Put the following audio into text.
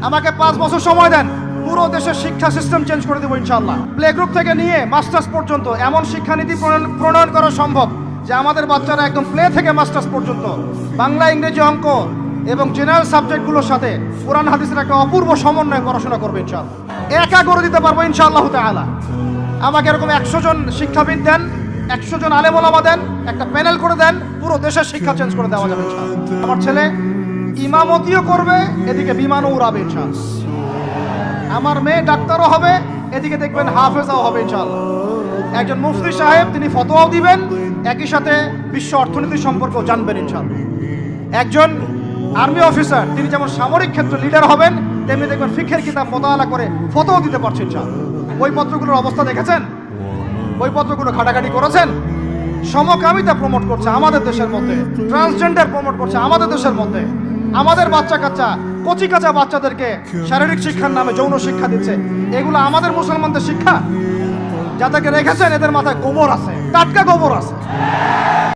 আমাকে 5 বছর সময় দেন, পুরো দেশের শিক্ষা সিস্টেম চেঞ্জ করে দেবো ইনশাআল্লাহ। প্লে গ্রুপ থেকে নিয়ে মাস্টার্স পর্যন্ত এমন শিক্ষানীতি প্রণয়ন করা সম্ভব যে আমাদের বাচ্চারা একদম প্লে থেকে মাস্টার্স পর্যন্ত বাংলা, ইংরেজি, অঙ্ক এবং জেনারেল সাবজেক্টগুলোর সাথে কোরআন হাদিসের একটা অপূর্ব সমন্বয়ে পড়াশোনা করবে ইনশাআল্লাহ। একা করে দিতে পারবো ইনশাআল্লাহ তাআলা। আমাকে এরকম 100 জন শিক্ষাবিদ দেন, 100 জন আলেম ওলামা দেন, একটা প্যানেল করে দেন, পুরো দেশের শিক্ষা চেঞ্জ করে দেওয়া যাবে ইনশাআল্লাহ। আমার ছেলে ইমামতিও করবে, এদিকে বিমানও উড়াবে ইনশাআল্লাহ। আমার মেয়ে ডাক্তারও হবে, এদিকে দেখবেন হাফেজাও হবে ইনশাআল্লাহ। একজন মুফতি সাহেব, তিনি ফতোয়াও দিবেন, একই সাথে বিশ্ব অর্থনীতি সম্পর্কেও জানবেন ইনশাআল্লাহ। একজন আর্মি অফিসার, তিনি যেমন সামরিক ক্ষেত্রে লিডার হবেন, তেমনি দেখবেন ফিকহের কিতাব মোতালা করে ফতোয়া দিতে পারছেন ইনশাআল্লাহ। বইপত্রগুলোর অবস্থা দেখেছেন? বইপত্রগুলো ঘাটাঘাটি করেছেন? সমকামিতা প্রমোট করছে আমাদের দেশের মধ্যে, ট্রান্সজেন্ডার প্রমোট করছে আমাদের দেশের মধ্যে, আমাদের বাচ্চা কাচ্চা কচি কাঁচা বাচ্চাদেরকে শারীরিক শিক্ষার নামে যৌন শিক্ষা দিচ্ছে। এগুলো আমাদের মুসলমানদের শিক্ষা? যাদেরকে রেখেছেন এদের মাথায় গোবর আছে, টাটকা গোবর আছে।